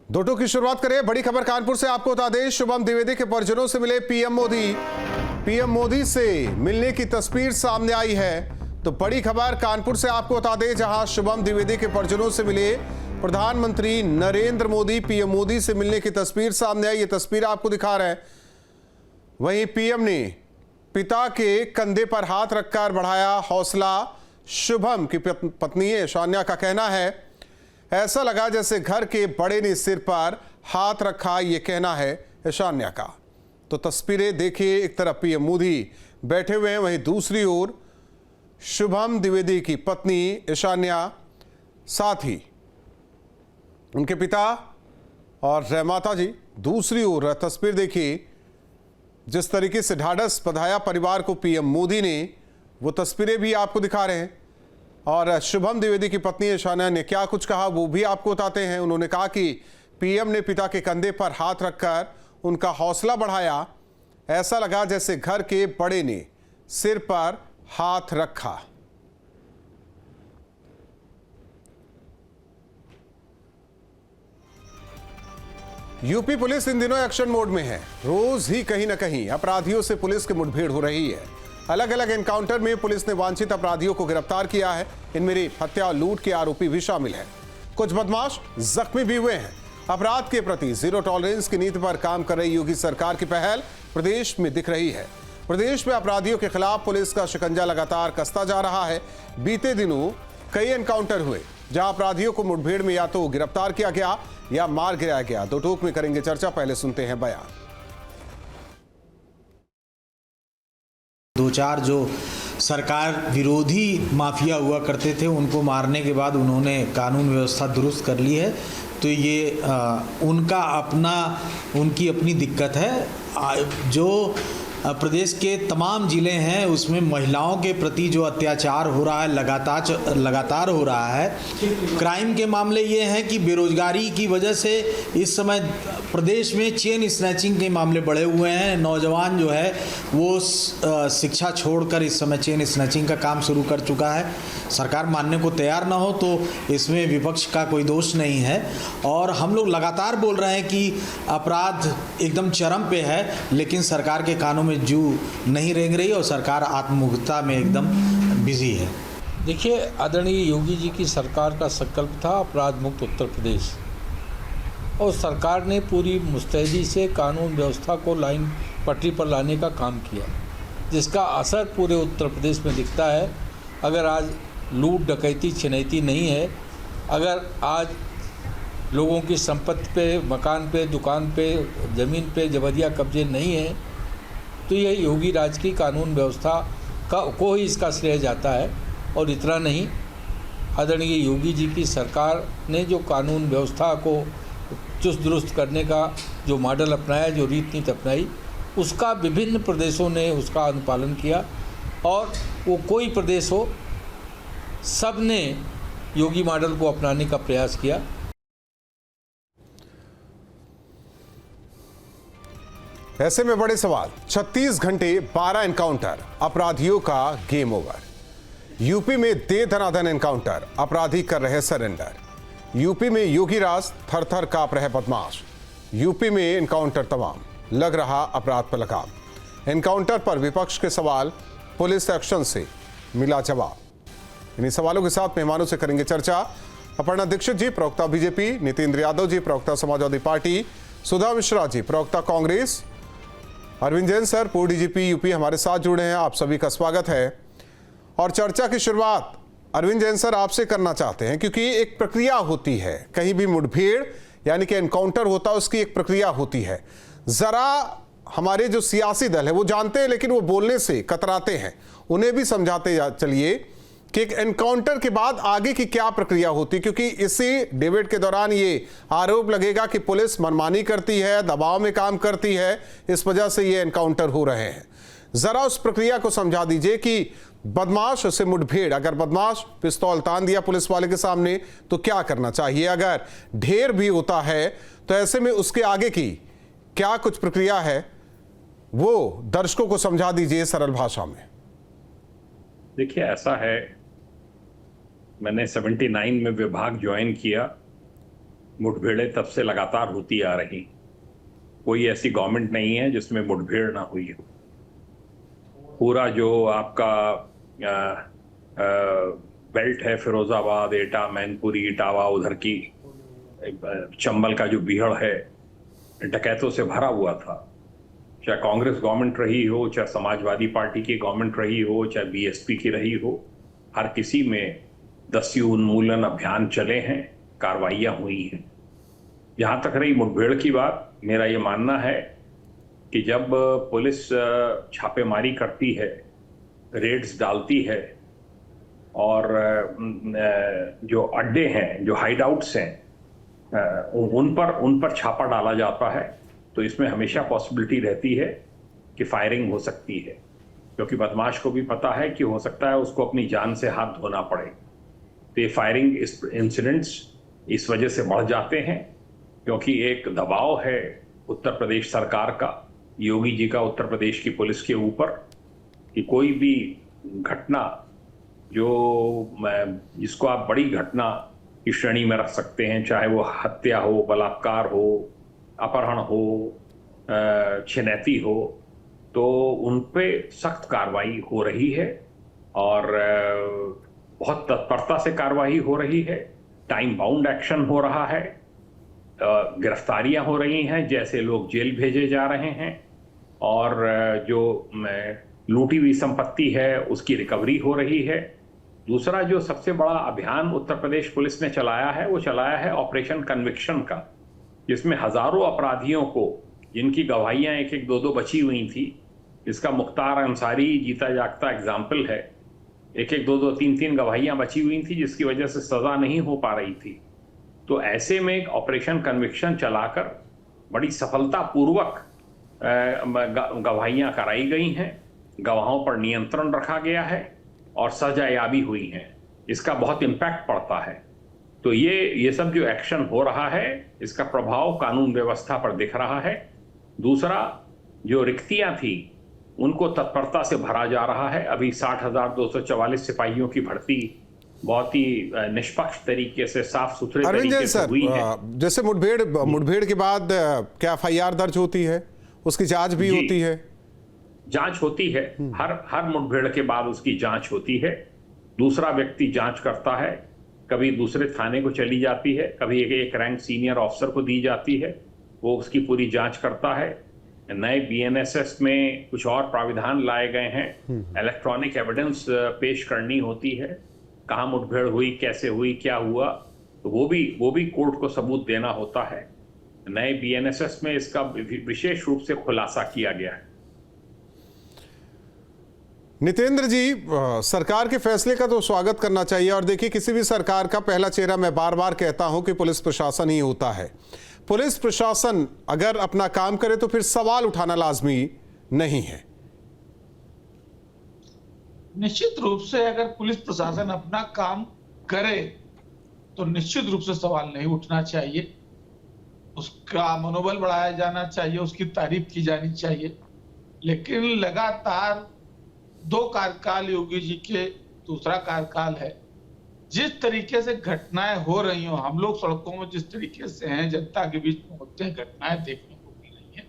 दो टूक की शुरुआत करें। बड़ी खबर कानपुर से आपको बता दें, शुभम द्विवेदी के परिजनों से मिले पीएम मोदी। पीएम मोदी से मिलने की तस्वीर सामने आई है। तो बड़ी खबर कानपुर से आपको बता दें, जहां शुभम द्विवेदी के परिजनों से मिले प्रधानमंत्री नरेंद्र मोदी। पीएम मोदी से मिलने की तस्वीर सामने आई। ये तस्वीर आपको दिखा रहे हैं। वहीं पीएम ने पिता के कंधे पर हाथ रखकर बढ़ाया हौसला। शुभम की पत्नी शान्या का कहना है, ऐसा लगा जैसे घर के बड़े ने सिर पर हाथ रखा। ये कहना है शान्या का। तो तस्वीरें देखिए, एक तरफ पीएम मोदी बैठे हुए हैं, वहीं दूसरी ओर शुभम द्विवेदी की पत्नी शान्या, साथ ही उनके पिता और माता जी। दूसरी ओर तस्वीर देखिए, जिस तरीके से ढाढ़स बंधाया परिवार को पीएम मोदी ने, वो तस्वीरें भी आपको दिखा रहे हैं। और शुभम द्विवेदी की पत्नी शान्या ने क्या कुछ कहा वो भी आपको बताते हैं। उन्होंने कहा कि पीएम ने पिता के कंधे पर हाथ रखकर उनका हौसला बढ़ाया। ऐसा लगा जैसे घर के बड़े ने सिर पर हाथ रखा। यूपी पुलिस इन दिनों एक्शन मोड में है। रोज ही कहीं ना कहीं अपराधियों से पुलिस की मुठभेड़ हो रही है। अलग अलग एनकाउंटर में पुलिस ने वांछित अपराधियों को गिरफ्तार किया है। इनमें हत्या और लूट के आरोपी भी शामिल हैं। कुछ बदमाश जख्मी भी हुए हैं। अपराध के प्रति जीरो टॉलरेंस की नीति पर काम कर रही योगी सरकार की पहल प्रदेश में दिख रही है। प्रदेश में अपराधियों के खिलाफ पुलिस का शिकंजा लगातार कसता जा रहा है। बीते दिनों कई एनकाउंटर हुए, जहां अपराधियों को मुठभेड़ में या तो गिरफ्तार किया गया या मार गिराया गया। दो टूक में करेंगे चर्चा, पहले सुनते हैं बयान। दो चार जो सरकार विरोधी माफिया हुआ करते थे, उनको मारने के बाद उन्होंने कानून व्यवस्था दुरुस्त कर ली है। तो ये उनका उनकी अपनी दिक्कत है। जो प्रदेश के तमाम ज़िले हैं उसमें महिलाओं के प्रति जो अत्याचार हो रहा है, लगातार हो रहा है। क्राइम के मामले ये हैं कि बेरोजगारी की वजह से इस समय प्रदेश में चेन स्नैचिंग के मामले बढ़े हुए हैं। नौजवान जो है वो शिक्षा छोड़कर इस समय चेन स्नैचिंग का काम शुरू कर चुका है। सरकार मानने को तैयार ना हो तो इसमें विपक्ष का कोई दोष नहीं है। और हम लोग लगातार बोल रहे हैं कि अपराध एकदम चरम पे है, लेकिन सरकार के कानों में जू नहीं रेंग रही और सरकार आत्ममुग्धता में एकदम बिजी है। देखिए, आदरणीय योगी जी की सरकार का संकल्प था अपराध मुक्त उत्तर प्रदेश, और सरकार ने पूरी मुस्तैदी से कानून व्यवस्था को लाइन पटरी पर लाने का काम किया, जिसका असर पूरे उत्तर प्रदेश में दिखता है। अगर आज लूट डकैती छिनैती नहीं है, अगर आज लोगों की संपत्ति पे, मकान पे, दुकान पे, ज़मीन पे जबरिया कब्जे नहीं है, तो यह योगी राज की कानून व्यवस्था को ही इसका श्रेय जाता है। और इतना नहीं, आदरणीय योगी जी की सरकार ने जो कानून व्यवस्था को चुस्त दुरुस्त करने का जो मॉडल अपनाया, जो रीत नीति अपनाई, उसका विभिन्न प्रदेशों ने उसका अनुपालन किया। और वो कोई प्रदेश हो, सब ने योगी मॉडल को अपनाने का प्रयास किया। ऐसे में बड़े सवाल, 36 घंटे 12 एनकाउंटर, अपराधियों का गेम ओवर। यूपी में दे धनाधन एनकाउंटर, अपराधी कर रहे सरेंडर। यूपी में योगी राज, थर थर कांप रहे बदमाश। यूपी में एनकाउंटर तमाम, लग रहा अपराध पर लगाम। एनकाउंटर पर विपक्ष के सवाल, पुलिस एक्शन से मिला जवाब। इन्हीं सवालों के साथ मेहमानों से करेंगे चर्चा। अपर्णा दीक्षित जी, प्रवक्ता बीजेपी, नितेंद्र यादव जी, प्रवक्ता समाजवादी पार्टी, सुधा मिश्रा जी, प्रवक्ता कांग्रेस, अरविंद जैन सर, पूर्व डीजीपी यूपी हमारे साथ जुड़े हैं। आप सभी का स्वागत है। और चर्चा की शुरुआत अरविंद जैन सर आपसे करना चाहते हैं, क्योंकि एक प्रक्रिया होती है, कहीं भी मुठभेड़ यानी कि एनकाउंटर होता है, उसकी एक प्रक्रिया होती है। जरा हमारे जो सियासी दल है वो जानते हैं, लेकिन वो बोलने से कतराते हैं। उन्हें भी समझाते चलिए कि एक एनकाउंटर के बाद आगे की क्या प्रक्रिया होती, क्योंकि इसी डिबेट के दौरान ये आरोप लगेगा कि पुलिस मनमानी करती है, दबाव में काम करती है, इस वजह से ये एनकाउंटर हो रहे हैं। जरा उस प्रक्रिया को समझा दीजिए कि बदमाश से मुठभेड़, अगर बदमाश पिस्तौल तान दिया पुलिस वाले के सामने तो क्या करना चाहिए, अगर ढेर भी होता है तो ऐसे में उसके आगे की क्या कुछ प्रक्रिया है, वो दर्शकों को समझा दीजिए सरल भाषा में। देखिए, ऐसा है, मैंने 79 में विभाग ज्वाइन किया मुठभेड़ें तब से लगातार होती आ रही। कोई ऐसी गवर्नमेंट नहीं है जिसमें मुठभेड़ ना हुई हो। पूरा जो आपका बेल्ट है, फिरोजाबाद, एटा, मैनपुरी, इटावा, उधर की चंबल का जो बीहड़ है, डकैतों से भरा हुआ था। चाहे कांग्रेस गवर्नमेंट रही हो, चाहे समाजवादी पार्टी की गवर्नमेंट रही हो, चाहे बीएसपी की रही हो, हर किसी में दस्यु उन्मूलन अभियान चले हैं, कार्रवाइयाँ हुई हैं। जहाँ तक रही मुठभेड़ की बात, मेरा ये मानना है कि जब पुलिस छापेमारी करती है, रेड्स डालती है और जो अड्डे हैं, जो हाइडआउट्स हैं, उन पर छापा डाला जाता है, तो इसमें हमेशा पॉसिबिलिटी रहती है कि फायरिंग हो सकती है, क्योंकि बदमाश को भी पता है कि हो सकता है उसको अपनी जान से हाथ धोना पड़े। तो ये फायरिंग इंसिडेंट्स इस वजह से बढ़ जाते हैं क्योंकि एक दबाव है उत्तर प्रदेश सरकार का, योगी जी का उत्तर प्रदेश की पुलिस के ऊपर, कि कोई भी घटना जिसको आप बड़ी घटना की श्रेणी में रख सकते हैं, चाहे वो हत्या हो, बलात्कार हो, अपहरण हो, छिनैती हो, तो उन पे सख्त कार्रवाई हो रही है और बहुत तत्परता से कार्रवाई हो रही है। टाइम बाउंड एक्शन हो रहा है, गिरफ्तारियां हो रही हैं, जैसे लोग जेल भेजे जा रहे हैं, और जो लूटी हुई संपत्ति है उसकी रिकवरी हो रही है। दूसरा जो सबसे बड़ा अभियान उत्तर प्रदेश पुलिस ने चलाया है, वो चलाया है ऑपरेशन कन्विक्शन का, जिसमें हजारों अपराधियों को, जिनकी गवाहियां एक एक दो दो बची हुई थी, इसका मुख्तार अंसारी जीता जागता एग्जाम्पल है, एक एक दो दो तीन तीन गवाहियां बची हुई थी जिसकी वजह से सजा नहीं हो पा रही थी। तो ऐसे में एक ऑपरेशन कन्विक्शन चलाकर बड़ी सफलतापूर्वक गवाहियां कराई गई हैं, गवाहों पर नियंत्रण रखा गया है और सजायाबी हुई है। इसका बहुत इम्पैक्ट पड़ता है। तो ये सब जो एक्शन हो रहा है, इसका प्रभाव कानून व्यवस्था पर दिख रहा है। दूसरा, जो रिक्तियां थी उनको तत्परता से भरा जा रहा है। अभी 60,244 सिपाहियों की भर्ती बहुत ही निष्पक्ष तरीके से, साफ सुथरे तरीके से हुई है। जैसे मुठभेड़ के बाद क्या एफआईआर दर्ज होती है, उसकी जांच भी होती है? जांच होती है, हर मुठभेड़ के बाद उसकी जांच होती है। दूसरा व्यक्ति जांच करता है, कभी दूसरे थाने को चली जाती है, कभी एक रैंक सीनियर ऑफिसर को दी जाती है, वो उसकी पूरी जांच करता है। नए बीएनएसएस में कुछ और प्राविधान लाए गए हैं, इलेक्ट्रॉनिक एविडेंस पेश करनी होती है, कहाँ मुठभेड़ हुई, कैसे हुई, क्या हुआ, तो वो भी कोर्ट को सबूत देना होता है। नए बीएनएसएस में इसका विशेष रूप से खुलासा किया गया है। नितेंद्र जी, सरकार के फैसले का तो स्वागत करना चाहिए, और देखिए किसी भी सरकार का पहला चेहरा, मैं बार बार कहता हूं कि पुलिस प्रशासन ही होता है। पुलिस प्रशासन अगर अपना काम करे तो फिर सवाल उठाना लाजमी नहीं है। निश्चित रूप से अगर पुलिस प्रशासन अपना काम करे तो निश्चित रूप से सवाल नहीं उठना चाहिए, उसका मनोबल बढ़ाया जाना चाहिए, उसकी तारीफ की जानी चाहिए। लेकिन लगातार 2 कार्यकाल योगी जी के, दूसरा कार्यकाल है, जिस तरीके से घटनाएं हो रही हो, हम लोग सड़कों में जिस तरीके से हैं, जनता के बीच में होते हैं, घटनाएं देखने को मिल रही हैं,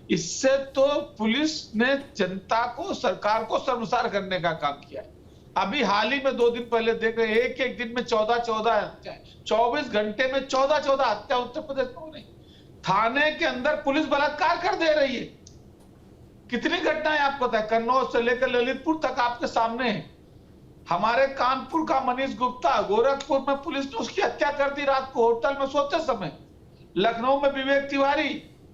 इससे तो पुलिस ने जनता को, सरकार को शर्मसार करने का काम किया है। अभी हाल ही में 2 दिन पहले देख रहे, एक दिन में 14 हत्याएं, 24 घंटे में 14 हत्या उत्तर प्रदेश में हो रही। थाने के अंदर पुलिस बलात्कार कर दे रही है। कितनी घटनाएं आपको पता है, कन्नौज से लेकर ललितपुर तक आपके सामने है। हमारे कानपुर का मनीष गुप्ता, गोरखपुर में पुलिस ने उसकी हत्या कर दी रात को होटल में सोते समय। लखनऊ में विवेक तिवारी,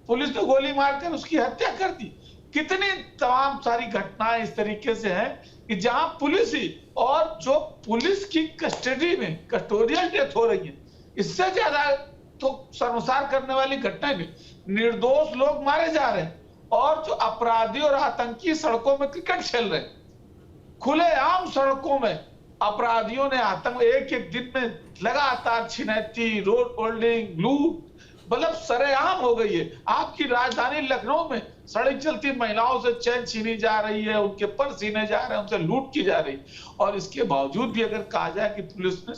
पुलिस ने गोली मारकर उसकी हत्या कर दी। कितनी तमाम सारी घटनाएं इस तरीके से हैं कि जहां पुलिस ही, और जो पुलिस की कस्टडी में कस्टोडियल डेथ हो रही है, इससे ज्यादा तो शर्मसार करने वाली घटनाएं भी। निर्दोष लोग मारे जा रहे हैं और जो अपराधी और आतंकी सड़कों में क्रिकेट खेल रहे हैं, खुलेआम सड़कों में अपराधियों ने आतंक, एक दिन में लगातार छिनैती, रोड होल्डिंग, लूट, मतलब सरेआम हो गई है। आपकी राजधानी लखनऊ में सड़क चलती महिलाओं से चैन छीनी जा रही है, उनके पर्स छीने जा रहे हैं, उनसे लूट की जा रही है। और इसके बावजूद भी अगर कहा जाए कि पुलिस ने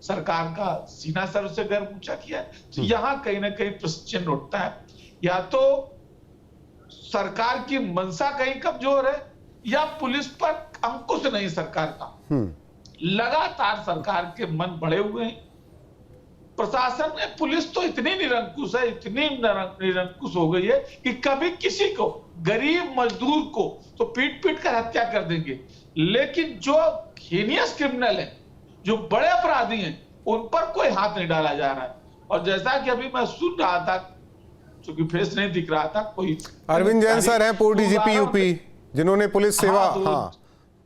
सरकार का सीना सर से गर्व ऊंचा किया है। तो यहाँ कहीं ना कहीं प्रश्न चिन्ह उठता है, या तो सरकार की मंशा कहीं कमजोर है या पुलिस पर अंकुश नहीं सरकार का। लगातार सरकार के मन बढ़े हुए हैं, प्रशासन में पुलिस तो इतनी निरंकुश है, इतनी निरंकुश हो गई है कि कभी किसी को, गरीब मजदूर को तो पीट पीट कर हत्या कर देंगे, लेकिन जो हीनियस क्रिमिनल है, जो बड़े अपराधी हैं, उन पर कोई हाथ नहीं डाला जा रहा है। और जैसा कि अभी मैं सुन रहा था, क्योंकि फेस नहीं दिख रहा था, कोई अरविंद जैन सर है पूर्व डीजीपी यूपी, जिन्होंने पुलिस सेवा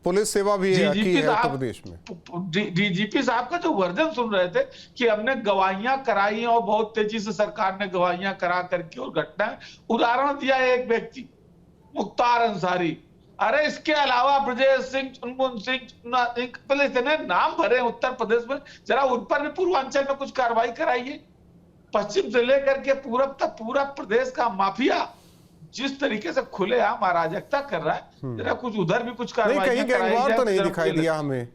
पुलिस सेवा भी की है उत्तर प्रदेश में। डीजीपी साहब का जो वर्जन सुन रहे थे कि हमने गवाहियां कराई और बहुत तेजी से सरकार ने गवाहियां करा करके और घटना उदाहरण दिया है एक व्यक्ति, मुख्तार अंसारी। अरे इसके अलावा ब्रजेश सिंह, चुनमुन सिंह, इतने नाम भरे उत्तर प्रदेश में, जरा उन पर भी पूर्वांचल में कुछ कार्रवाई कराइए। पश्चिम से लेकर के पूरब तक पूरा प्रदेश का माफिया जिस तरीके से खुलेआम अराजकता कर रहा है, जरा कुछ उधर भी कुछ कार्रवाई। कहीं गैंगवार तो नहीं दिखाई दिया हमें,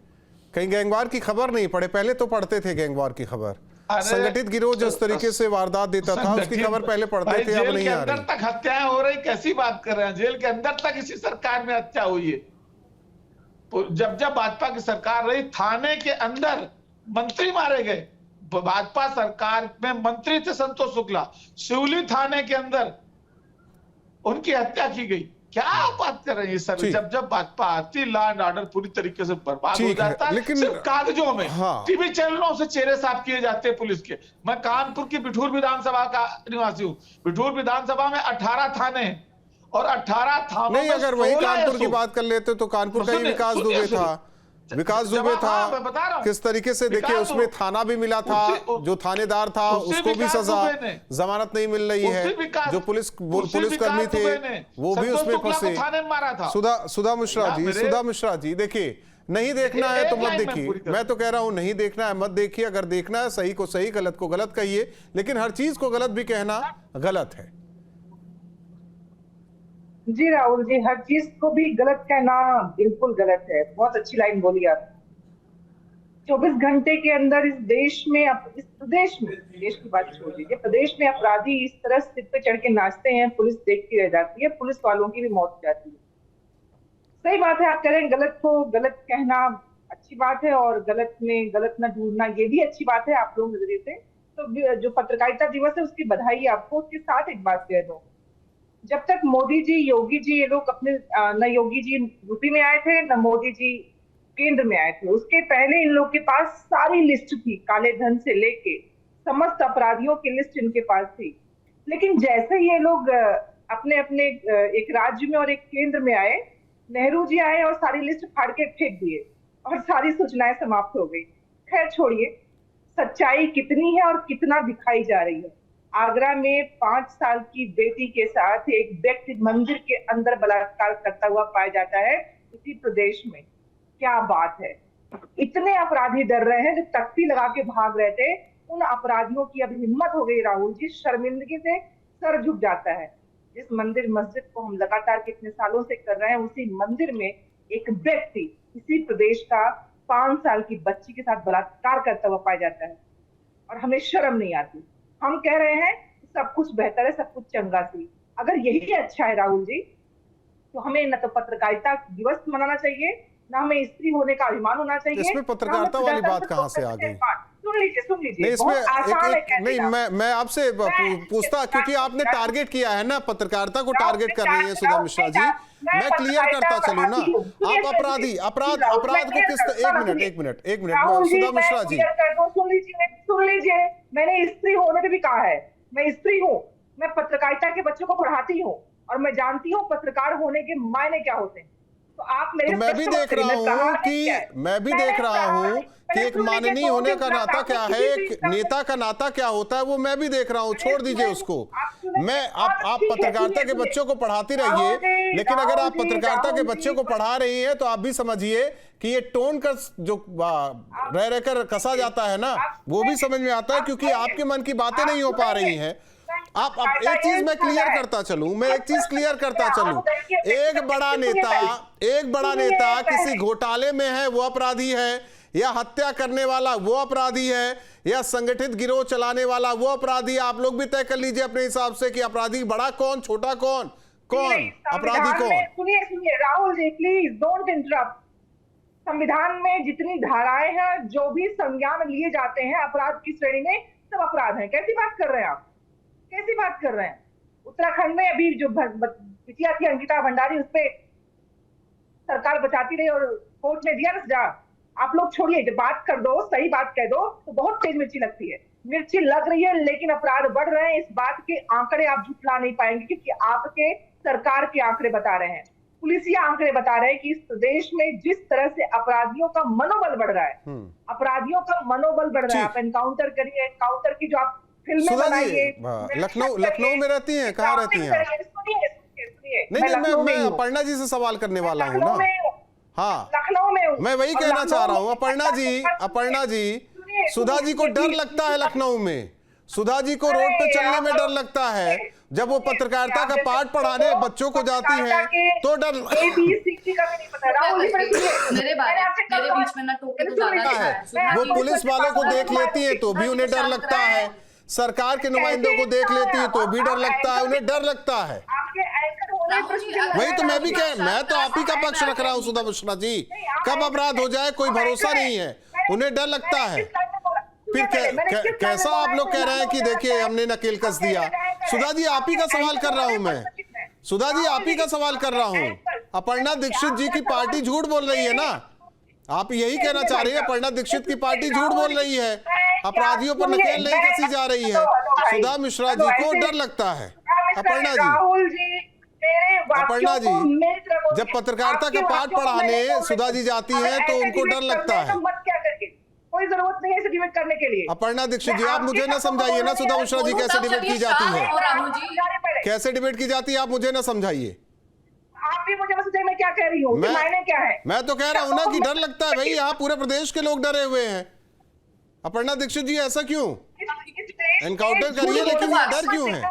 कहीं गैंगवार की खबर नहीं पड़े। पहले तो पढ़ते थे गैंगवार की खबर, संगठित गिरोह जिस तरीके से वारदात देता था उसकी खबर पहले पढ़ते थे, अब नहीं आ रही। अंदर तक हत्याएं हो रही, कैसी बात कर रहे हैं? जेल के अंदर तक इसी सरकार में हत्या हुई है। जब जब भाजपा की सरकार रही, थाने के अंदर मंत्री मारे गए। भाजपा सरकार में मंत्री थे संतोष शुक्ला, शिवली थाने के अंदर उनकी हत्या की गई। क्या बात कर रहे हैं सर? जब जब भाजपा आती, लॉ एंड ऑर्डर पूरी तरीके से बर्बाद हो जाता है, लेकिन सिर्फ कागजों में। टीवी चैनलों से चेहरे साफ किए जाते हैं पुलिस के। मैं कानपुर की बिठूर विधानसभा का निवासी हूँ। बिठूर विधानसभा में 18 थाने और 18 थानों नहीं, अगर वही कानपुर की बात कर लेते तो कानपुर का ही विकास दुबे था। विकास दुबे था, किस तरीके से देखिए उसमें थाना भी मिला था, जो थानेदार था उसको भी सजा, जमानत नहीं मिल रही है, जो पुलिसकर्मी थे वो भी उसमें फंसे। सुधा मिश्रा जी देखिए, नहीं देखना है तो मत देखिए। मैं तो कह रहा हूं नहीं देखना है मत देखिए। अगर देखना है सही को सही, गलत को गलत कहिए, लेकिन हर चीज को गलत भी कहना गलत है। जी राहुल जी, हर चीज को भी गलत कहना बिल्कुल गलत है। बहुत अच्छी लाइन बोली आप। 24 घंटे के अंदर इस देश में, इस प्रदेश में, देश की बात छोड़ दीजिए, प्रदेश में अपराधी इस तरह सिर पे चढ़ के नाचते हैं, पुलिस देखती रह जाती है, पुलिस वालों की भी मौत हो जाती है। सही बात है, आप कह रहे हैं गलत को गलत कहना अच्छी बात है और गलत में गलत न ढूंढना ये भी अच्छी बात है आप लोग नजरिए से। तो जो पत्रकारिता दिवस है उसकी बधाई आपको। उसके साथ एक बात कह दो, जब तक मोदी जी, योगी जी, ये लोग अपने, न योगी जी यूपी में आए थे न मोदी जी केंद्र में आए थे, उसके पहले इन लोग के पास सारी लिस्ट थी, काले धन से लेके समस्त अपराधियों की लिस्ट इनके पास थी। लेकिन जैसे ये लोग अपने अपने एक राज्य में और एक केंद्र में आए, नेहरू जी आए और सारी लिस्ट फाड़ के फेंक दिए और सारी सूचनाएं समाप्त हो गई। खैर छोड़िए, सच्चाई कितनी है और कितना दिखाई जा रही है। आगरा में 5 साल की बेटी के साथ एक व्यक्ति मंदिर के अंदर बलात्कार करता हुआ पाया जाता है इसी प्रदेश में। क्या बात है! इतने अपराधी डर रहे हैं, जो तख्ती लगा के भाग रहे थे, उन अपराधियों की अब हिम्मत हो गई राहुल जी, शर्मिंदगी से सर झुक जाता है। जिस मंदिर मस्जिद को हम लगातार कितने सालों से कर रहे हैं, उसी मंदिर में एक व्यक्ति इसी प्रदेश का 5 साल की बच्ची के साथ बलात्कार करता हुआ पाया जाता है और हमें शर्म नहीं आती। हम कह रहे हैं सब कुछ बेहतर है, सब कुछ चंगा सी। अगर यही अच्छा है राहुल जी, तो हमें न तो पत्रकारिता दिवस मनाना चाहिए, न हमें स्त्री होने का अभिमान होना चाहिए। इसमें पत्रकारिता वाली बात कहां से आ गई? सुन लीजिए, नहीं इसमें नहीं, मैं आपसे पूछता, क्योंकि आपने टारगेट किया है ना, पत्रकारिता को टारगेट कर रही है सुधा मिश्रा जी। मैं क्लियर करता चलूं ना, आप अपराध को किस, एक मिनट सुधा मिश्रा जी, सुन लीजिए, मैंने स्त्री होने पे भी कहा है, मैं स्त्री हूँ, मैं पत्रकारिता के बच्चों को पढ़ाती हूँ और मैं जानती हूँ पत्रकार होने के मायने क्या होते हैं। तो आप मेरे, मैं भी देख रहा हूँ कि एक माननीय होने का नाता क्या है, एक नेता का नाता क्या होता है, वो मैं भी देख रहा हूँ। छोड़ दीजिए उसको। आप पत्रकारिता के बच्चों को पढ़ाती रहिए, लेकिन अगर आप पत्रकारिता के बच्चों को पढ़ा रही हैं तो आप भी समझिए कि ये टोन का जो रह रहकर कसा जाता है ना, वो भी समझ में आता है, क्योंकि आपके मन की बातें नहीं हो पा रही हैं। आप एक चीज मैं क्लियर करता चलूं, एक बड़ा नेता किसी घोटाले में है वो अपराधी है, या हत्या करने वाला वो अपराधी है या संगठित गिरोह चलाने वाला वो अपराधी? आप लोग भी तय कर लीजिए अपने हिसाब से कि अपराधी बड़ा कौन, छोटा कौन, कौन अपराधी कौन? सुनिए सुनिए Rahul ji, please don't interrupt. संविधान में जितनी धाराएं हैं, जो भी संज्ञान लिए जाते हैं अपराध की श्रेणी में, सब अपराध हैं। कैसी बात कर रहे हैं आप, कैसी बात कर रहे हैं? उत्तराखंड में अभी जो बिटिया थी अंकिता भंडारी, उसपे सरकार बचाती रही और कोर्ट ने दिया ना सजा। आप लोग छोड़िए, जब बात कर दो, सही बात कह दो तो बहुत तेज मिर्ची लगती है। मिर्ची लग रही है लेकिन अपराध बढ़ रहे हैं, इस बात के आंकड़े आप झुठला नहीं पाएंगे क्योंकि आपके सरकार के आंकड़े बता रहे हैं, पुलिसिया आंकड़े बता रहे हैं कि इस प्रदेश में जिस तरह से अपराधियों का मनोबल बढ़ रहा है, अपराधियों का मनोबल बढ़ रहा है। आप एनकाउंटर करिए, एनकाउंटर की जो आप फिल्में बनाइए। लखनऊ में रहती हैं, कहाँ रहती हैं? नहीं, मैं अपर्णा जी से सवाल करने वाला हूँ ना। हाँ, लखनऊ में हूँ, मैं वही कहना चाह रहा हूँ। अपर्णा जी, सुधा जी को डर लगता है लखनऊ में, सुधा जी को रोड पे चलने में डर लगता है। जब वो पत्रकारिता का पाठ पढ़ाने बच्चों को जाती हैं तो डर वो पुलिस वालों को देख लेती हैं तो भी उन्हें डर लगता है, सरकार के नुमाइंदों को देख लेती है तो भी डर लगता है, उन्हें डर लगता है। वही तो मैं तो आप ही का पक्ष रख रहा हूँ सुधा मिश्रा जी। कब अपराध हो जाए कोई भरोसा नहीं है, उन्हें डर लगता है। फिर कैसा आप लोग कह रहे हैं कि देखिए हमने नकेल कस दिया? सुधा जी आप ही का सवाल कर रहा हूं मैं, सुधा जी आप ही का सवाल कर रहा हूं। अपर्णा दीक्षित जी की पार्टी झूठ बोल रही है ना, आप यही कहना चाह रही है? अपर्णा दीक्षित की पार्टी झूठ बोल रही है, अपराधियों पर नकेल नहीं कसी जा रही है। सुधा मिश्रा जी को डर लगता है। अपर्णा जी, जब पत्रकारिता का पाठ पढ़ाने सुधा जी जाती हैं तो उनको डर लगता है। कोई जरूरत नहीं है इसे डिबेट करने के लिए। अपर्णा दीक्षित जी, आप मुझे ना समझाइए ना सुधा मिश्रा जी कैसे डिबेट की जाती है, कैसे डिबेट की जाती है, आप मुझे ना समझाइए। आप भी मुझे समझाइए मैं क्या कह रही हूँ, मायने क्या है? मैं तो कह रहा हूँ ना कि डर लगता है भाई, यहाँ पूरे प्रदेश के लोग डरे हुए हैं। अपर्णा दीक्षित जी ऐसा क्यों? एनकाउंटर करिए लेकिन ये डर क्यों है?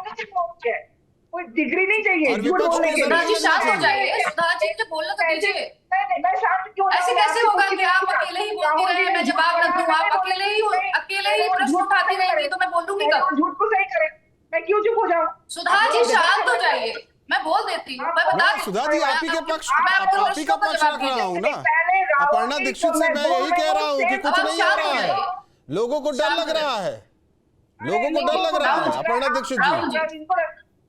कोई डिग्री नहीं चाहिए झूठ बोलने के लिए। शांत हो जाइए, सुधा जी तो बोलना तो दीजिए। मैं शांत क्यों? ऐसे कैसे होगा कि आप अकेले ही बोलती रहे, मैं जवाब न दूं, आप अकेले ही प्रश्न उठाती रहेंगी तो मैं बोलूंगी कब? झूठ को सही करें, मैं क्यों चुप हो जाऊं? सुधा जी शांत हो जाइए, मैं बोल देती हूँ, मैं बता। सुधा जी आप ही का पक्ष रख रहा हूँ ना। अपर्णा दीक्षित से मैं यही कह रहा हूँ कि कुछ नहीं हो रहा है, लोगों को डर लग रहा है, लोगों को डर लग रहा है। अपर्णा दीक्षित जी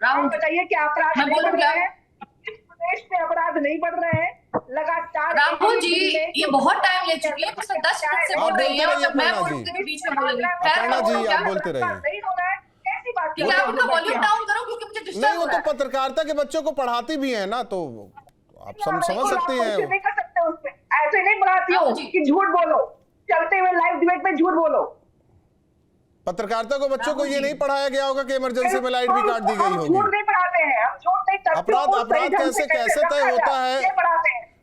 राहुल बताइए क्या अपराध नहीं बढ़ रहे हैं? इस प्रदेश में अपराध नहीं बढ़ रहे हैं लगातार? राहुल जी ये बहुत टाइम ले चुकी है, 10 मिनट से बोल रही है और जब मैं बोलूंगी तो बीच में बोलेंगी। अपर्णा जी आप बोलते रहिए। आप उनका वॉल्यूम डाउन करो क्योंकि मुझे डिस्टर्ब नहीं, वो तो पत्रकारिता के बच्चों को पढ़ाती भी है ना, तो आप समझ सकते हैं। नहीं कर सकते उसमें, ऐसे नहीं पढ़ाती हूँ कि झूठ बोलो, चलते हुए लाइव डिबेट में झूठ बोलो। पत्रकारिता को बच्चों को ये नहीं पढ़ाया गया होगा कि इमरजेंसी में लाइट भी काट दी गई होगी। झूठ नहीं पढ़ाते हैं हम, झूठ नहीं। अपराध कैसे तय होता है,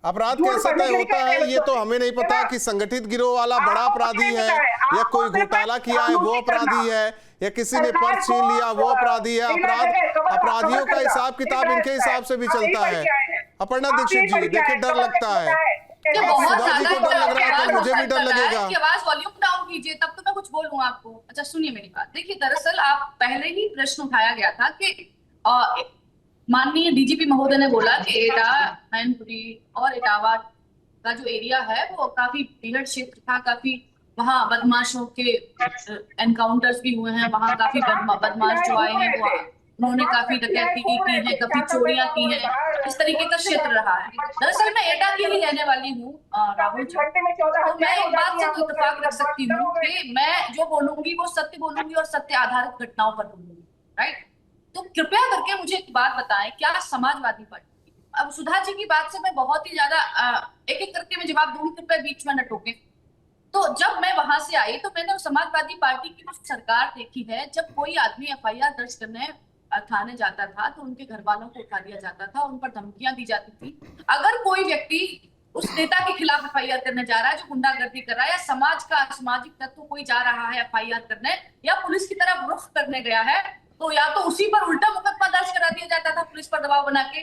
अपराध कैसे तय होता है ये तो हमें नहीं पता कि संगठित गिरोह वाला बड़ा अपराधी है या कोई घोटाला किया है वो अपराधी है या किसी ने पर्स छीन लिया वो अपराधी है। अपराधियों का हिसाब किताब इनके हिसाब से भी चलता है। अपर्णा दीक्षित जी देखिए डर लगता है, बहुत ज्यादा डर लग रहा है, मुझे भी डर लगेगा। आवाज वॉल्यूम डाउन कीजिए तब तो मैं कुछ बोलूं आपको। अच्छा सुनिए मेरी बात, देखिए दरअसल आप पहले ही प्रश्न उठाया गया था कि माननीय डीजीपी महोदय ने बोला कि एटा, मैनपुरी और इटावा का जो एरिया है वो काफी पीड़ित क्षेत्र था, काफी वहाँ बदमाशों के एनकाउंटर्स भी हुए हैं, वहाँ काफी बदमाश जो आए हैं वो उन्होंने काफी डकैती की है, काफी चोरियां की हैं, इस तरीके का क्षेत्र रहा है। दरअसल मैं एटा की ही रहने वाली हूँ राहुल जी, तो मैं एक बात से तो इत्तेफाक रख सकती हूँ कि मैं जो बोलूंगी वो सत्य बोलूंगी और सत्य आधारित घटनाओं पर बोलूंगी, राइट? तो कृपया करके मुझे एक बात बताएं, क्या समाजवादी पार्टी, अब सुधा जी की बात से मैं बहुत ही ज्यादा एक एक करके मैं जवाब दूंगी, कृपया बीच में न टोके। तो जब मैं वहां से आई तो मैंने समाजवादी पार्टी की जो सरकार देखी है, जब कोई आदमी एफआईआर दर्ज करने थाने जाता था तो उनके घर वालों को उठा दिया जाता था, उन पर धमकियां दी जाती थी। अगर कोई व्यक्ति उस नेता के खिलाफ एफआईआर करने जा रहा है जो गुंडागर्दी कर रहा है, या समाज का असामाजिक तत्व कोई जा रहा है एफआईआर करने या पुलिस की तरफ रुख करने गया है, तो या तो उसी पर उल्टा मुकदमा दर्ज करा दिया जाता था पुलिस पर दबाव बना के,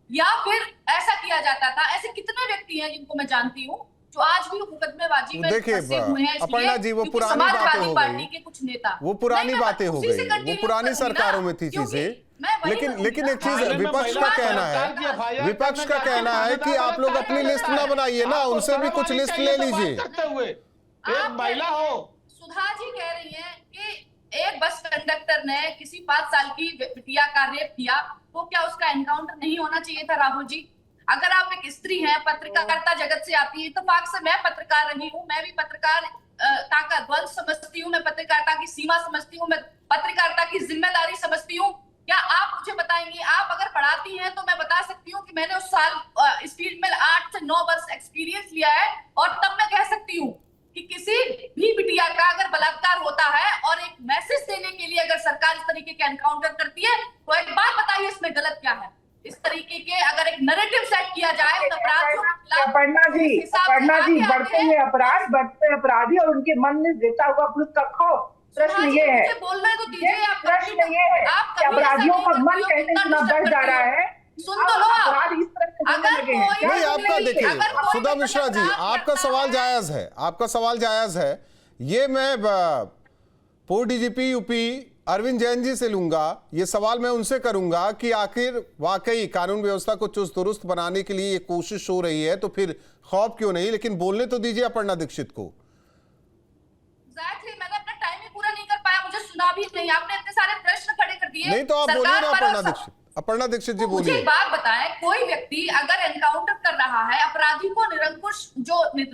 या फिर ऐसा किया जाता था। ऐसे कितने व्यक्ति हैं जिनको मैं जानती हूँ जो आज भी मुकदमेबाजी में देखिए, फंसे हुए हैं, इसलिए अपर्णा जी, वो क्योंकि पुरानी समाजवादी बातें हो पार्टी गई। के कुछ नेता, वो पुरानी नहीं, मैं बातें हो उसी गई, से वो continue पुरानी करूंगी ना, सरकारों में थी क्योंकि चीजें। मैं वही लेकिन करूंगी लेकिन ना। एक चीज थाने में विपक्ष का महिला कहना बलात्कार की FIR है, विपक्ष का करने कहना है कि जाती आप लोग अपनी लिस्ट ना बनाइए ना, आपको उनसे भी शर्म कुछ आनी लिस्ट चाहिए ले तो बात लीजिए। करते हुए एक आप महिला हो। सुधा जी कह रही हैं कि एक बस कंडक्टर ने किसी 5 साल की बिटिया का रेप किया, तो क्या उसका एनकाउंटर नहीं होना चाहिए था? राहुल जी, अगर आप एक स्त्री हैं, पत्रकारिता जगत से आती है, तो पाक से मैं पत्रकार रही हूँ, मैं भी पत्रकारिता का ध्वज समझती हूँ, मैं पत्रकारिता की सीमा समझती हूँ, मैं पत्रकारिता की जिम्मेदारी समझती हूँ। क्या आप मुझे बताएंगी, आप अगर पढ़ाती हैं तो मैं बता सकती हूँ कि मैंने उस साल इस फील्ड में 8 से 9 वर्ष एक्सपीरियंस लिया है, और तब मैं कह सकती हूँ कि किसी भी बिटिया का अगर बलात्कार होता है और एक मैसेज देने के लिए अगर सरकार इस तरीके के एनकाउंटर करती है, तो एक बात बताइए इसमें गलत क्या है? इस तरीके के अगर एक नैरेटिव सेट किया जाए उन अपराधियों के खिलाफ, अपर्णा तो जी, उस हिसाब से अपर्णा जी, आगे बढ़ते आते हुए हैं। अपराध, बढ़ते अपराधी और उनके मन में देता हुआ पुलिस का खौफ। प्रश्न सुधा जी, ये है, मुझे बोलने तो दीजिए। आप प्रश्न ये है आप कि कभी ऐसा अपराधियों नहीं का करती मन हो, कैसे कितना इतना बढ़ डिस्टर्ब जा करती रहा हो। है? सुन तो लो आप। अपराध इस तरह से होने अगर लगे हैं। कोई- नहीं, आपका देखिए, अगर कोई सुधा मिश्रा जी, अपराध आपका करता सवाल है- जायज है, आपका सवाल जायज है। ये मैं पूर्व डीजीपी यूपी अरविंद जैन जी से लूंगा, ये सवाल मैं उनसे करूंगा कि आखिर वाकई कानून व्यवस्था को चुस्त दुरुस्त बनाने के लिए ये कोशिश हो रही है, तो फिर खौफ क्यों नहीं? लेकिन बोलने तो दीजिए अपर्णा दीक्षित को। Exactly, मैंने अपना टाइम ही पूरा नहीं कर पाया, मुझे सुना भी नहीं, आपने इतने सारे प्रश्न खड़े कर दिए। नहीं तो आप बोलिए ना सरकार पर अपर्णा दीक्षित जी तो मुझे बोलिए। एक बात बताएं, कोई व्यक्ति अगर एनकाउंटर कर रहा है, अपराधी को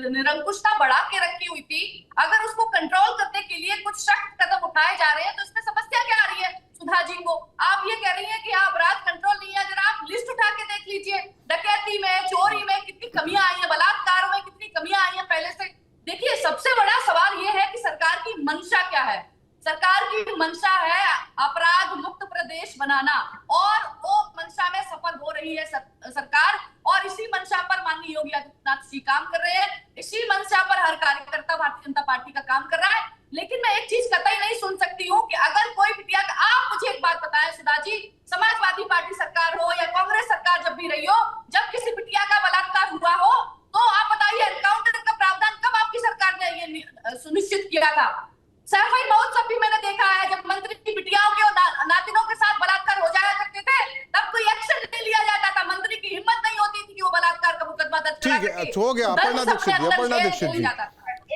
निरंकुशता बढ़ा के रखी हुई थी, अगर उसको कंट्रोल करने के लिए कुछ सख्त कदम उठाए जा रहे हैं, तो इसमें समस्या क्या आ रही है सुधा जी को? आप ये कह रही हैं कि अपराध कंट्रोल नहीं है। अगर आप लिस्ट उठा के देख लीजिए, डकैती में, चोरी में कितनी कमियां आई है, बलात्कार में कितनी कमियां आई है पहले से। देखिए, सबसे बड़ा सवाल ये है कि सरकार की मंशा क्या है? सरकार की मंशा है अपराध मुक्त प्रदेश बनाना, और वो मंशा में सफल हो रही है सरकार, और इसी मंशा पर माननीय योगी आदित्यनाथ जी काम कर रहे हैं। इसी मंशा पर हर कार्यकर्ता भारतीय जनता पार्टी का काम कर रहा है। लेकिन मैं एक चीज कतई नहीं सुन सकती हूँ कि अगर कोई बिटिया का, आप मुझे एक बात बताएं सुधा जी, समाजवादी पार्टी सरकार हो या कांग्रेस सरकार जब भी रही हो, जब किसी बिटिया का बलात्कार हुआ हो, तो आप बताइए एनकाउंटर का प्रावधान कब आपकी सरकार ने ये सुनिश्चित किया था? सफाई महोत्सव भी मैंने देखा है, जब मंत्री की बिटियाओं के और नातिनों के साथ बलात्कार हो जाया करते थे, तब कोई एक्शन नहीं लिया जाता था। मंत्री की हिम्मत नहीं होती थी कि वो बलात्कार का मुकदमा दर्ज करा ठीक है, सके। हो गया। अपर्णा दीक्षित जी, अपर्णा दीक्षित जी,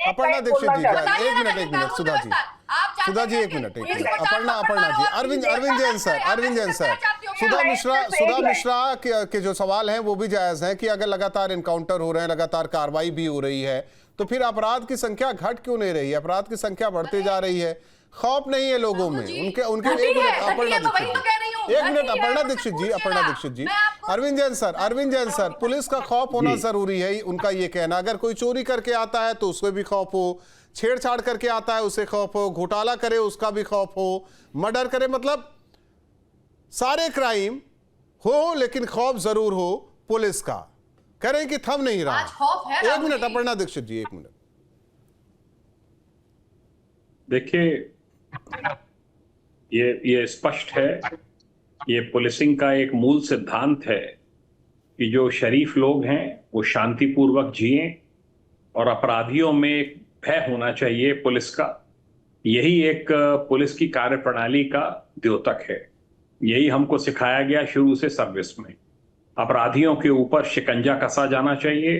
अपर्णा दीक्षित जी, एक मिनट सुधा जी, सुधा जी, एक मिनट। अपर्णा जी, अरविंद जैन सर, सुधा मिश्रा के जो सवाल हैं वो भी जायज हैं कि अगर लगातार एनकाउंटर हो रहे हैं, लगातार कार्रवाई भी हो रही है, तो फिर अपराध की संख्या घट क्यों नहीं रही है? अपराध की संख्या बढ़ते जा रही है, खौफ नहीं है लोगों में। उनके एक मिनट अपर्णा दीक्षित जी, अरविंद जैन सर, पुलिस का खौफ होना जरूरी है, उनका ये कहना। अगर कोई चोरी करके आता है तो उससे भी खौफ हो, छेड़छाड़ करके आता है उसे खौफ हो, घोटाला करे उसका भी खौफ हो, मर्डर करे, मतलब सारे क्राइम हो लेकिन खौफ जरूर हो पुलिस का। कह रहे हैं कि थम नहीं रहा। एक मिनट अपर्णा दीक्षित जी, एक मिनट। देखिए, ये स्पष्ट है, ये पुलिसिंग का एक मूल सिद्धांत है कि जो शरीफ लोग हैं वो शांतिपूर्वक जिएं, और अपराधियों में एक भय होना चाहिए पुलिस का। यही एक पुलिस की कार्यप्रणाली का द्योतक है। यही हमको सिखाया गया शुरू से सर्विस में। अपराधियों के ऊपर शिकंजा कसा जाना चाहिए।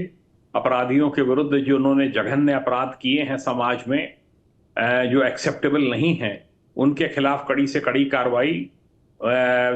अपराधियों के विरुद्ध जो उन्होंने जघन्य अपराध किए हैं समाज में, जो एक्सेप्टेबल नहीं है, उनके खिलाफ कड़ी से कड़ी कार्रवाई,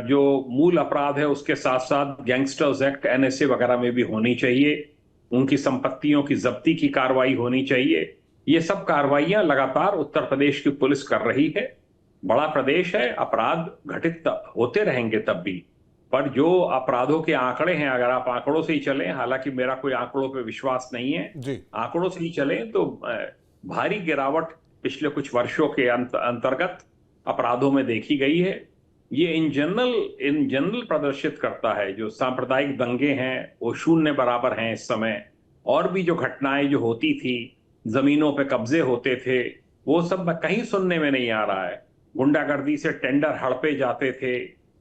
जो मूल अपराध है उसके साथ साथ गैंगस्टर्स एक्ट, NSA वगैरह में भी होनी चाहिए। उनकी संपत्तियों की जब्ती की कार्रवाई होनी चाहिए। ये सब कार्रवाइयां लगातार उत्तर प्रदेश की पुलिस कर रही है। बड़ा प्रदेश है, अपराध घटित होते रहेंगे तब भी, पर जो अपराधों के आंकड़े हैं, अगर आप आंकड़ों से ही चलें, हालांकि मेरा कोई आंकड़ों पे विश्वास नहीं है, आंकड़ों से ही चलें तो भारी गिरावट पिछले कुछ वर्षों के अंतर्गत अपराधों में देखी गई है। ये इन जनरल प्रदर्शित करता है जो सांप्रदायिक दंगे हैं वो शून्य बराबर हैं इस समय। और भी जो घटनाएं जो होती थी, जमीनों पे कब्जे होते थे, वो सब कहीं सुनने में नहीं आ रहा है। गुंडागर्दी से टेंडर हड़पे जाते थे,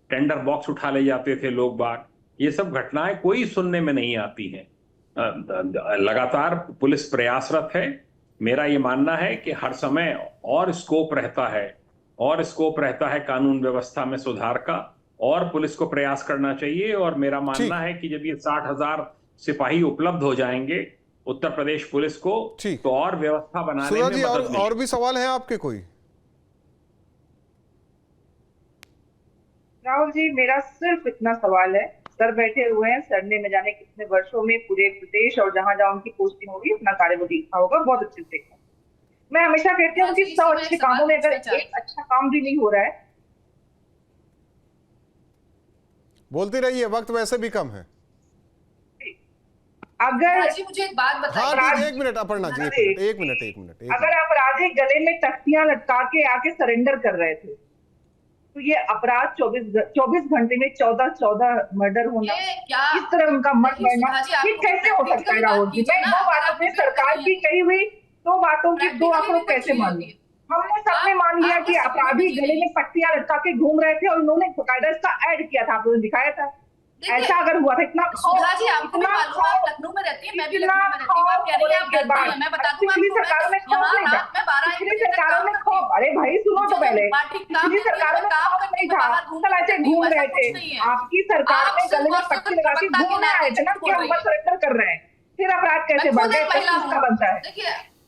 टेंडर बॉक्स उठा ले जाते थे लोग बाग, ये सब घटनाएं कोई सुनने में नहीं आती हैं। लगातार पुलिस प्रयासरत है। मेरा ये मानना है कि हर समय और स्कोप रहता है कानून व्यवस्था में सुधार का, और पुलिस को प्रयास करना चाहिए। और मेरा मानना है कि जब ये 60,000 सिपाही उपलब्ध हो जाएंगे उत्तर प्रदेश पुलिस को, तो और व्यवस्था बनाने में जी, मदद मिलेगी। और भी सवाल हैं आपके कोई? राहुल जी, मेरा सिर्फ इतना सवाल है, सर बैठे हुए हैं, सर ने न जाने कितने वर्षों में पूरे प्रदेश और जहां जहां उनकी पोस्टिंग होगी अपना कार्य वो देखा होगा, बहुत अच्छे से देखा। मैं हमेशा कहती हूँ कि 100 अच्छे कामों में अगर एक अच्छा काम भी नहीं हो रहा है, बोलती रहिए, वक्त वैसे भी कम है। अगर जी मुझे एक बात बताइए। हाँ, एक मिनट अपर्णा जी, एक मिनट। अगर अपराधी गले में तख्तियां लटका के आके सरेंडर कर रहे थे, तो ये अपराध 24 घंटे में 14 मर्डर होना, इस तरह उनका मत बढ़ना, ये कैसे हो सकता है राहुल जी? मैं दो बातों में सरकार की कही हुई दो बातों की दो आंकड़ों कैसे मान ली? हमने सबने मान लिया कि अपराधी गले में पट्टियां लटका के घूम रहे थे और उन्होंने बकायदा इसका ऐड किया था, आप लोगों ने दिखाया था। ऐसा अगर हुआ था, इतना सुधा जी आपको भी मालूम है, आप लखनऊ में रहती है, मैं भी लखनऊ में रहती हूँ, आप कह रही हैं आप डरती हैं, मैं बता दूं पिछली सरकारों में खौफ नहीं था, पिछली सरकारों में खौफ, अरे भाई सुनो तो पहले, पिछली सरकारों में खौफ नहीं था, सब ऐसे घूम रहे थे। आपकी सरकार में गले में पट्टी लगा के घूमने आए थे ना कि हम बस सरेंडर कर रहे हैं, फिर अपराध कैसे बढ़ गए? किसका बनता है?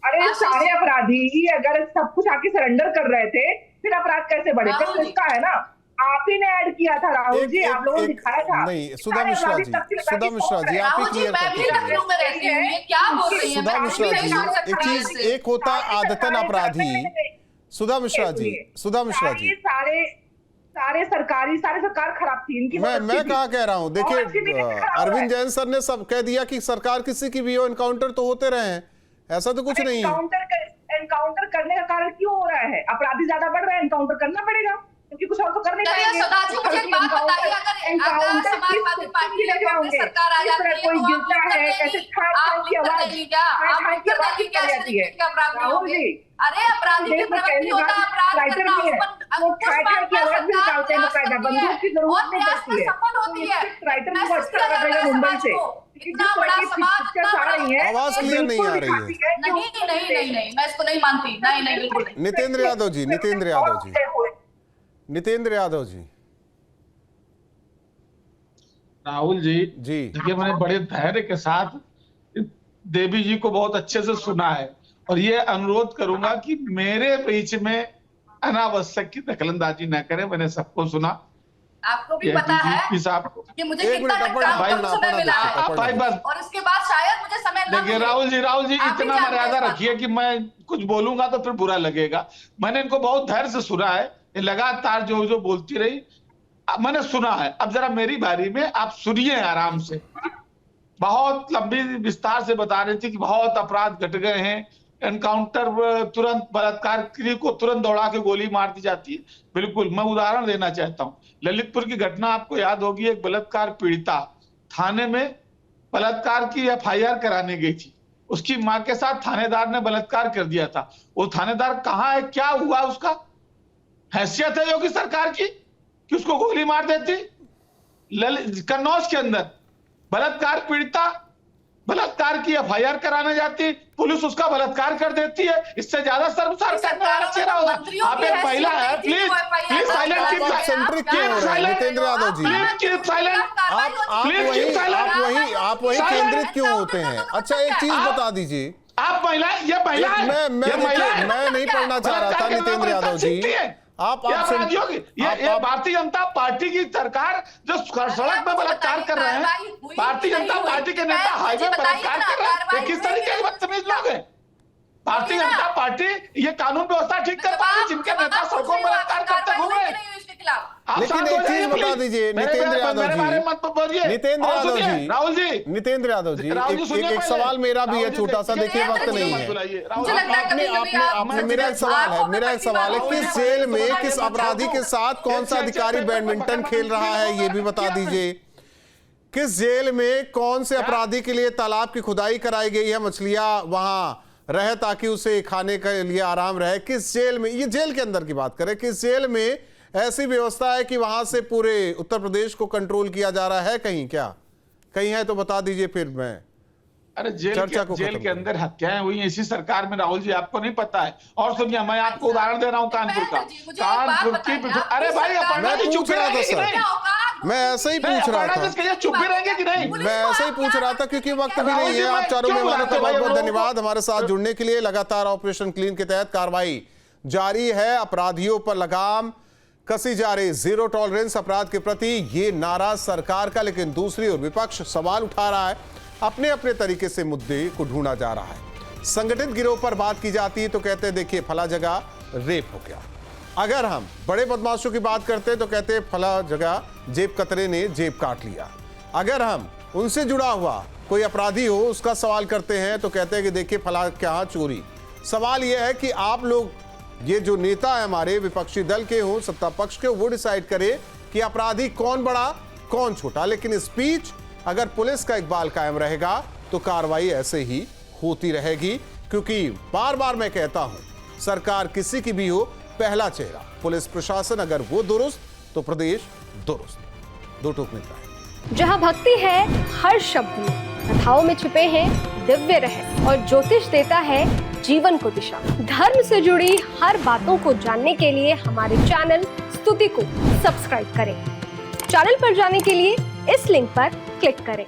अरे सारे अपराधी अगर सब कुछ आके सरेंडर कर रहे थे, फिर अपराध कैसे बढ़े? प्रश्न इसका है ना, आप ही ने ऐड किया था राहुल जी, आप लोगों ने दिखाया था। नहीं, सुधा मिश्रा जी, आप ही क्लियर करते हैं। सुधा मिश्रा जी, एक चीज, एक होता आदतन अपराधी। सुधा मिश्रा जी, सारे सरकार खराब थी इनकी। मैं कहा कह रहा हूँ, देखिए अरविंद जैन सर ने सब कह दिया कि सरकार किसी की भी हो, एनकाउंटर तो होते रहे हैं, ऐसा तो कुछ नहीं है। एनकाउंटर करने का कारण क्यों हो रहा है? अपराधी ज्यादा बढ़ रहे हैं, एनकाउंटर करना पड़ेगा, क्योंकि कुछ और तो कर नहीं पाएंगे। मुझे एक बात बताइए, अगर समाजवादी पार्टी ले जाओगे, सरकार आ जाती है, कोई गिरता है, कैसे ठाठ की आवाज जाती है राहुल जी। अरे अपराधी की प्रवृत्ति होता है अपराध करना, वो ठाठ की आवाज भी निकालते हैं, बकायदा बंदूक की जरूरत नहीं पड़ती है। सफल होती है राइटर को अच्छा लगा रहेगा मुंबई से, इतना बड़ा समाज आ रही है, आवाज क्लियर नहीं आ रही है। नहीं, मैं इसको नहीं मानती, नहीं बिल्कुल। नितेंद्र यादव जी, राहुल जी, देखिए मैंने बड़े धैर्य के साथ देवी जी को बहुत अच्छे से सुना है, और ये अनुरोध करूंगा कि मेरे बीच में अनावश्यक की दखलंदाजी न करें। मैंने सबको सुना, आपको भी पता है कि मुझे कितना समय मिला है, और इसके बाद शायद मुझे समय न देखिए राहुल जी इतना मर्यादा रखिए कि मैं कुछ बोलूंगा तो फिर बुरा लगेगा। मैंने इनको बहुत धैर्य से सुना है, लगातार जो बोलती रही मैंने सुना है। अब जरा मेरी बारी में आप सुनिए आराम से। बहुत लंबी विस्तार से बता रही थी कि बहुत अपराध घट गए हैं, एनकाउंटर तुरंत, बलात्कार को तुरंत दौड़ा के गोली मार दी जाती है। बिल्कुल, मैं उदाहरण देना चाहता हूँ। ललितपुर की घटना आपको याद होगी, एक बलात्कार पीड़िता थाने में बलात्कार की FIR कराने गई थी, उसकी मां के साथ थानेदार ने बलात्कार कर दिया था। वो थानेदार कहाँ है, क्या हुआ, उसका हैसियत है योगी सरकार की कि उसको गोली मार देती? कन्नौज के अंदर बलात्कार पीड़िता बलात्कार की FIR कराने जाती, पुलिस उसका बलात्कार कर देती है। इससे ज्यादा शर्मसार करने वाला चेहरा होगा। आप एक महिला है, प्लीज साइलेंट, सेंट्रिक क्यों हो रहे हैं नितेंद्र यादव जी? आप वही केंद्रित क्यों होते हैं? अच्छा एक चीज बता दीजिए, आप महिला, ये महिला मैं नहीं पढ़ना चाह रहा था नितेंद्र यादव जी। आप ये भारतीय जनता पार्टी की सरकार जो सड़क पर बलात्कार कर रहे हैं, भारतीय जनता पार्टी के नेता हाईवे बलात्कार कर रहे हैं, किस तरीके के बदतमीज लोग हैं? भारतीय जनता पार्टी ये कानून व्यवस्था ठीक कर पा रही, जिनके नेता सड़कों पर बलात्कार करते घूमे। लेकिन एक चीज बता दीजिए नितेंद्र यादव जी, एक सवाल मेरा भी है छोटा सा, देखिए वक्त नहीं है। आपने मेरा एक सवाल है, किस जेल में किस अपराधी के साथ कौन सा अधिकारी बैडमिंटन खेल रहा है ये भी बता दीजिए। किस जेल में कौन से अपराधी के लिए तालाब की खुदाई कराई गई है, मछलियां वहां रहे ताकि उसे खाने के लिए आराम रहे। किस जेल में, ये जेल के अंदर की बात करें, किस जेल में ऐसी व्यवस्था है कि वहां से पूरे उत्तर प्रदेश को कंट्रोल किया जा रहा है? कहीं क्या कहीं है तो बता दीजिए, फिर मैं अरे चर्चा को जेल खत्म के अंदर हत्याएं हुई हैं इसी सरकार में, राहुल जी आपको नहीं पता है। और सुनिए, मैं आपको उदाहरण दे रहा हूँ कानपुर का। कानपुर की अरे भाई अपर्णा जी चुप रहेंगे कि नहीं? मैं ऐसे ही पूछ रहा था, चुप भी रहेंगे कि नहीं? मैं ऐसे ही पूछ रहा था क्योंकि वक्त भी नहीं है। आप चारों मेहमानों का बहुत बहुत धन्यवाद हमारे साथ जुड़ने के लिए। लगातार ऑपरेशन क्लीन के तहत कार्रवाई जारी है, अपराधियों पर लगाम कसी जा रही, जीरो टॉलरेंस अपराध के प्रति ये नारा सरकार का, लेकिन दूसरी ओर विपक्ष सवाल उठा रहा है, अपने अपने तरीके से मुद्दे को ढूंढा जा रहा है। संगठित गिरोह पर बात की जाती है तो कहते हैं देखिए फला जगह रेप हो गया। अगर हम बड़े बदमाशों की बात करते हैं तो कहते हैं फला जगह जेब कतरे ने जेब काट लिया। अगर हम उनसे जुड़ा हुआ कोई अपराधी हो उसका सवाल करते हैं तो कहते हैं कि देखिए फला क्या चोरी। सवाल यह है कि आप लोग, ये जो नेता है हमारे विपक्षी दल के हो सत्ता पक्ष के, वो डिसाइड करे कि अपराधी कौन बड़ा कौन छोटा। लेकिन स्पीच अगर पुलिस का इकबाल कायम रहेगा तो कार्रवाई ऐसे ही होती रहेगी, क्योंकि बार बार मैं कहता हूं सरकार किसी की भी हो, पहला चेहरा पुलिस प्रशासन अगर वो दुरुस्त तो प्रदेश दुरुस्त। दो टूक मिलता है। जहाँ भक्ति है हर शब्द में, कथाओं में छिपे हैं दिव्य रहस्य और ज्योतिष देता है जीवन को दिशा। धर्म से जुड़ी हर बातों को जानने के लिए हमारे चैनल स्तुति को सब्सक्राइब करें। चैनल पर जाने के लिए इस लिंक पर क्लिक करें।